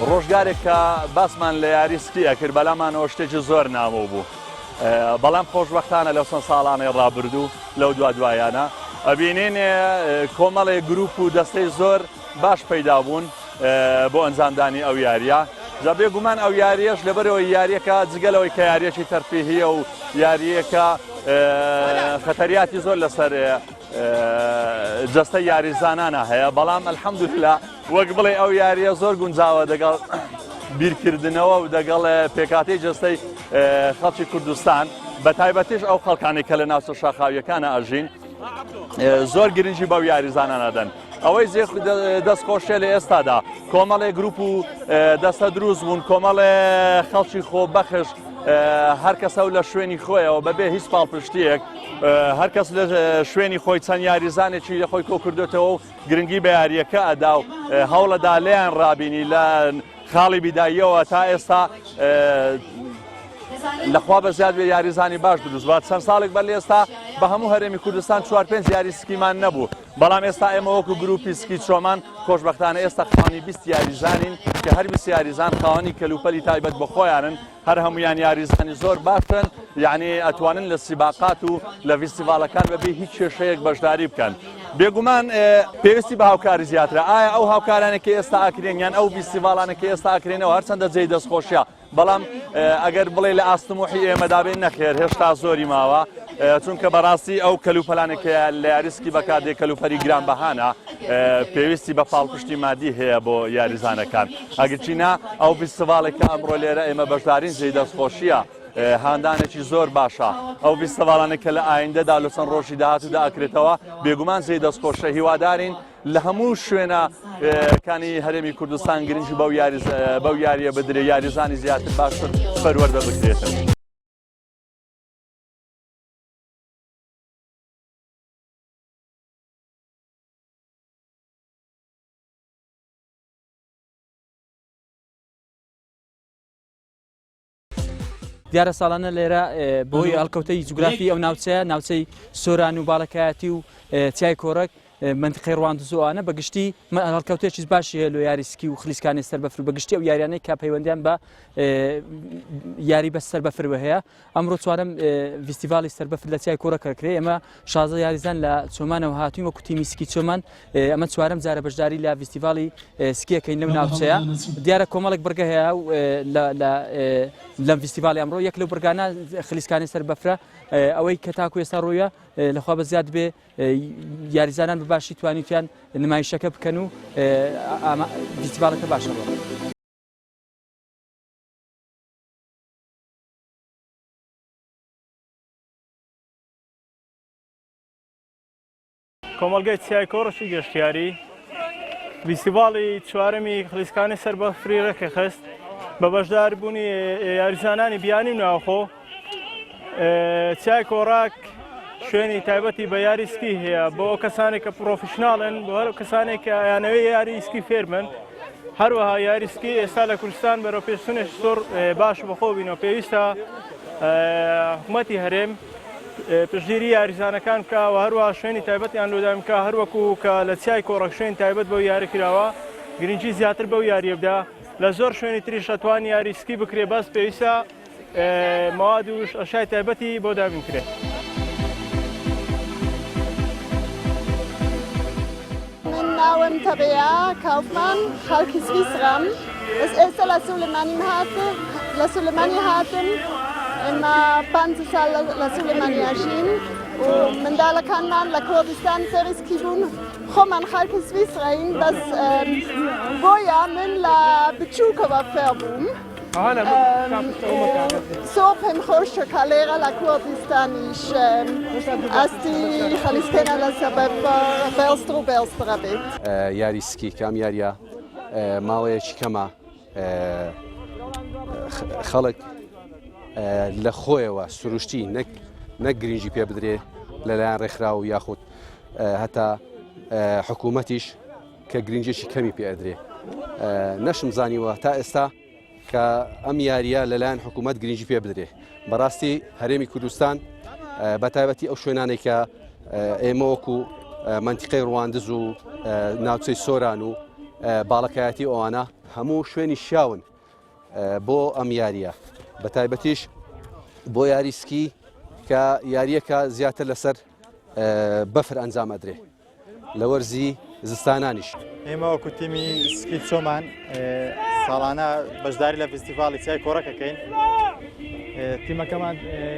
ڕۆژگارێک کە باسمان لە یاریسکیە کرد بەلامانەوە شتێکی زۆر نامۆ بوو بەڵام خۆشبەختانە لەو چەند ساڵانەی ڕابردوو لەو دوایانە ئەبینین کۆمەڵێک گروپ و دەستەی زۆر باش پەیدا بوون بۆ ئەنجامدانی ئەو یاریە جا بێگومان ئەو یاریەش لەبەرەوە یاریەکە جگەلەوەی کە یاریەکی تەرفیهیە و یاریەکە خەتەریاتی زۆر لەسەر جەستە یاریزانانە هەیە بەڵام ئەلحەمدوللا وەک بڵێ ئەو یاریە زۆر گونجاوە دەگەڵ بیرکردنەوە و دەگەڵ پێکاتی جەستەی خەڵکی کوردستان بە تایبەتیش ئەو خەڵکانی کە لە ناوچە شاخاویەکانە ئەژین زۆر گرنگی بەو یاریزانانەدەن ئەوەی دەستخۆشیە لە ئێستادا کۆمەڵێ گروپ و دەستە دروست بوون کۆمەڵێ خەڵکی خۆبەخش هەر کەسە و لە شوێنی خۆیەوە بەبێ هیچ پاڵپشتیەک هەر کەس لە شوێنی خۆی چەند یاریزانێکی لە خۆی کۆکردێتەوە و گرنگی بە یاریەکە ئەدا و هەوڵەدا لێیان ڕابینی لە خاڵی بیداییەوە تا ئێستا لەخوا بە زیاد بێ یاریزانی باش دروست بات چەند ساڵێک بەر لە ئێستا بە هەموو هەرێمی کوردستان 4-5 یاری سکیمان نەبوو بەڵام ئێستا ئێمە وەکو گروپی سکی چۆمان خۆشبەختانە ئێستا خاوەنی 20 یاریزانین کە هەر 20 یاریزان خاوەنی کەلوپەلی تایبەت بە خۆیانن هەر هەمویان یاریزانی زۆر باشن یعنی ئەتوانن لە سیباقات و لە فیستیڤالەکان بەبێ هیچ کێشەیەک بەشداری بکەن بێگومان پێویستی بە هاوکاری زیاترە ئایا ئەو هاوکارانێکی ئێستا ئاکرێن یان ئەو فیستیڤالانێکی ئێستا ئاکرێنەوە هەرچەندە جێی دەستخۆشیە بەڵام ئەگەر بڵێ لە ئاستمۆحی ئێمەدا بێن نەخێر هێشتا زۆری ماوە چونکە بەڕاستی ئەو کەلوپەلانێکە لە یاریسکی بەکاردێ کەلوپەری گرانبەهانە پێویستی بە پاڵپشتی مادی هەیە بۆ یاریزانەکان ئەگەرچینا ئەو فیستیڤالێکە ئەمڕۆ لێرە ئێمە بەشدارین جێی دەستخۆشیە هاندانێکی زۆر باشە ئەو فیستیڤالانە کە لە ئایندەدا لە چەند ڕۆژی داهاتوودا ئەکرێتەوە بێگومان جێی دەستخۆشە هیوادارین لە هەموو شوێنەکانی هەرێمی کوردستان گرنگی بەو یاریە بدرێ یاریزانی زیاتر باشتر پەروەردە بکرێتن. دیارە ساڵانە لێرە بۆی هەڵکەوتەی جوگرافی ئەو ناوچەی سۆران و باڵەکایەتی و چای کۆڕک منتقەی ڕواندزۆوانە بەگشتی هەڵکەوتێکیش باشی هەیە لە یاریسکی و خلیسکانی سەربەفر بەگشتی ئەو یاریانەی کا پەیوەندیان بە یاری بە سەربەفرەوە هەیە ئەمڕۆ چوارەم فیستیڤاڵی سەربەفر لە چای کۆڕە کەکرێ ئێمە 16 یاریزان لە چۆمانەوە هاتوین وەکو تیمی سکی چۆمان ئەمە چوارەم جارە بەشداری لە فیستیڤاڵی سکیەکەین لەو ناوچەیە دیارە کۆمەڵێک بەرگە هەیە لەم فیستیڤاڵی ئەمڕۆ یەک لەو بەرگانە خلیسکانی سەربەفرە ئەوەی کە تاکو ئێستا ڕۆیە لەخوا بە زیاد بێ یاریزانان بەباشی توانیتیان نمایشەکە بکەن و فیستیڤاڵەکە باشە بڕۆ. کۆمەڵگەی چای کۆڕەشی گەشتیاری فیستیڤاڵی چوارەمی خلیسکانی سەربەفری ڕێکەخست بە بەشداربوونی یاریزانانی بیانی ناوخۆ چای کۆڕاک شوێنی تایبەتی بە یاریسکی هەیە بۆ کەسانێک کە پرۆفشناڵن بۆ هەر کەسانێک کە یانەوەی یاریسکی فێرمن هەروەها یاریسکی ئێستا لە کوردستان بەرەو پێشچوونێک زۆر باش بەخۆ بینەوە پێویستە حکوومەتی هەرێم پشتگیری یاریزانەکان بکە و هەروەها شوێنی تایبەتیان لۆدایم بکە هەروەکو کە لە چای کۆڕک شوێنی تایبەت بەو یاری کراوە گرنگی زیاتر بەو یاریە بدا لە زۆر شوێنی تریش ئەتوانی یاریسکی بکرێ بەس پێویستە مواد و ئەشای تایبەتی بۆ دابین کرێت. ناوم تەبەیە کاوفمان خەڵکی سویسرم ئێستا لە سولێمانی هاتم ئێمە 5 ساڵ لە سولێمانی ئەژین و منداڵەکانمان لە کوردستان فێریسکی بوون خۆمان خەڵکی سویسرین بەس بۆیە من لە بچووکەوە فێر بووم زۆر پێم خۆشە کە لێرە لە کوردستانیش ئەستی خەلیسکێنە لە بێڵستر و بێڵسترە بێت. یاریسکی کام یاریە ماوەیەکی کەمە خەڵک لە خۆیەوە سروشتی نەک گرنگی پێ بدرێ لەلایەن ڕێکخرا و یاخود هەتا حکوومەتیش کە گرنگێکی کەمی پێ ئەدرێ نەشم زانیوە تا ئێستا کە ئەم یاریە لەلایەن حکوومەت گرنگی پێ بدرێ بەڕاستی هەرێمی کوردستان بە تایبەتی ئەو شوێنانێک کە ئێمە وەکو منتیقەی ڕواندز و ناوچەی سۆران و باڵەکایەتی ئەوانە هەموو شوێنی شاون بۆ ئەم یاریە بە تایبەتیش بۆ یاری سکی کە یاریەکە زیاتر لەسەر بەفر ئەنجام ئەدرێ لە وەرزی زستانانیش. ئێمە وەکو تیمی سکی چۆمان ساڵانە بەشداری لە فستیڤاڵی چای کۆڕەکەکەین. تیمەکەمان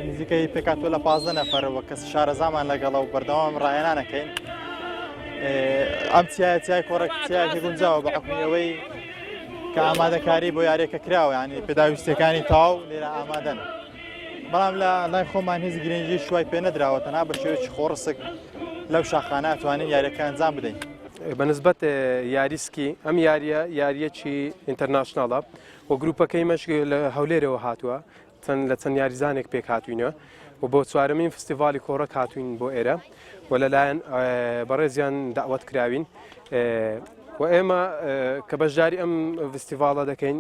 نزیکەی پێکاتوە لە 15 نەفەرەوە کەس شارەزامان لەگەڵە و بەردەوام ڕایەنانەکەین. ئەم چای کۆڕێک چایەکی گونجاوە بە حکمیەوەی کە ئامادەکاری بۆ یاریەکە کراوە، ینی پێداویستەکانی تاو لێرە ئامادەن. بەڵام لە لای خۆمان هیچ گرنگی شوای پێ نەدراوە، تەنها بە شێوەیەکی خۆڕسک لەو شاخانە ئەتوانین یاریەکە ئەنجام بدەین. بەنسبەت یاریسکی ئەم یاریەکی ئینتەرناشناڵە و گروپەکەی مەشک لە هەولێرەوە هاتووە لە چەند یاریزانێک پێک هاتوینەوە و بۆ چوارەمین فستیڤالی کۆڕەک هاتوین بۆ ئێرە و لەلایەن بەڕێزیان داوەت کراوین و ئێمە کە بەشداری ئەم فستیڤاڵە دەکەین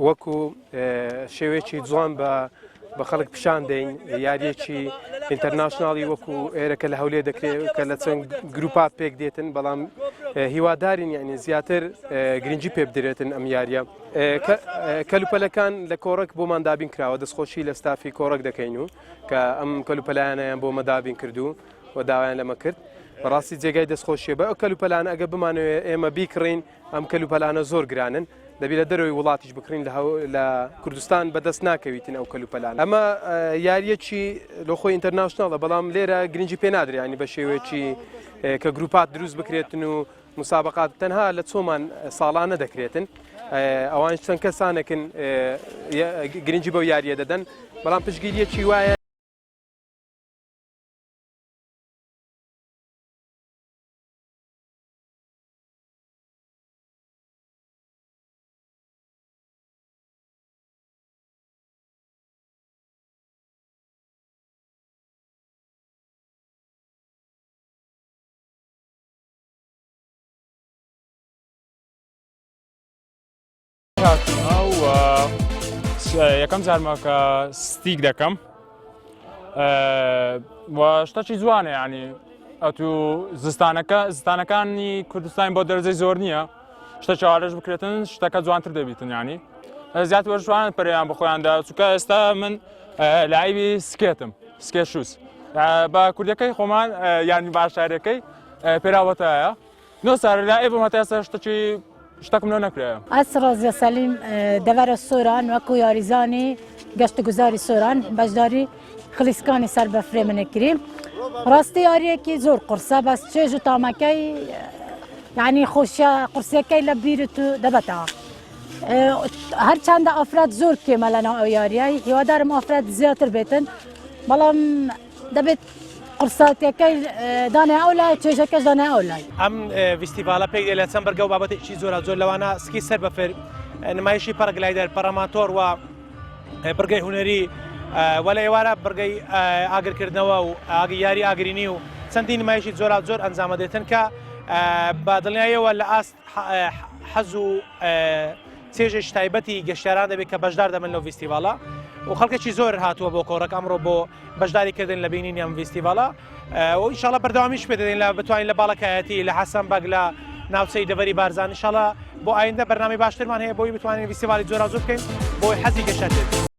وەکو شێوەیەکی جوان بە خەڵک پیشان دەین یاریەکی ئینتەرناشناڵی وەکو ئێرەکە لە هەولێر دەکرێت کە لە چەند گروپات پێک دێتن، بەڵام هیوادارین یعنی زیاتر گرنگی پێ بدرێتن ئەم یاریە. کەلوپەلەکان لە کۆڕک بۆمان دابین کراوە، دەستخۆشی لە ستافی کۆڕک دەکەین و کە ئەم کەلوپەلایانیان بۆ مەدابین کردو و داوایان لەمە کرد. بەڕاستی جێگای دەستخۆشیە بە ئەو کەلوپەلانە ئەگە بمانەوێت ئێمە بیکڕین ئەم کەلوپەلانە زۆر گرانن، دەبی لە دەرەوەی وڵاتیش بکڕین لە کوردستان بەدەست ناکەویتن ئەو کەلوپەلان. ئەمە یاریەکی لە خۆی ئینتەرناشناڵە، بەڵام لێرە گرنگی پێ نادرێ ینی بە شێوەیەکی کە گروپات دروست بکرێتن و مسابقات تەنها لە چۆمان ساڵانە دەکرێتن. ئەوان چەند کەسانێکن گرنگی بەو یاریە دەدەن، بەڵام پشگیریەکی وایە یەکەم جارمەکە ستیک دەکەم شتەکی جوانە، ینی ئەتو زستانەکانی کوردستانی بۆ دەرەجەی زۆر نییە، شتە چاوەڕێژ بکرێتن شتەکە جوانتر دەبیتن، ینی زیات وەرشوان پەریان بە خۆیاندا چونکە ئێستا من لایبی سکێتم سکێ شووس بە کوردەکەی خۆمان یانی باشارەکەی پێراوەتایە نۆسار لا ئێ بۆمە تاسە شتەکی شتەکم لەو نەکرێە. ئەس ڕۆزیە سەلیم دەڤەرە سۆران وەکو یاریزانی گەشتگوزاری سۆران بەشداری خلیسکانی سەر بەفرێ منێکری. ڕاستی یاریەکی زۆر قورسە بەس چێژ و تامەکەی یعنی خۆشیە قورسەکەی لە بیرت و دەبەتەوە. هەرچەندە ئافراد زۆر کێمە لەناو ئەو یاریای، هیوادارم ئافراد زیاتر بێتن، بەڵام دەبێت قورساتەکەی دانای ئەو لای چێژەکەش دانای ئەو لای. ئەم فستیڤالە پێک لە چەند بەرگە و بابەتێکی زۆر لەوانە سکی سەر بەفر، نمایشی پەرەگلایدەر، پەرەماتۆر و بڕگەی هونەری وە لە ئێوارە بڕگەی ئاگرکردنەوە و یاری ئاگرینی و چەندی نمایشی زۆر ئەنجامە دێتن کە بە دڵنیاییەوە لە ئاست حەز و چێژێک تایبەتی گەشتیاران دەبێت کە بەشدار دەبن لەو فستیڤالە و خەڵکێکی زۆر هاتووە بۆ کۆڕەک ئەمڕۆ بۆ بەشداریکردن لە بینینی ئەم فستیڤالە و ئینشاڵە بەردەوامیش پێ دەدەین لە بتوانین لە باڵەکایەتی لە حەسەنبەگ لە ناوچەی دەڤەری بارزان ئینشاڵە بۆ ئایندە بەرنامەی باشترمان هەیە بۆی بتوانین فستیڤالی زۆر بکەین بۆی حەزی گەشتیار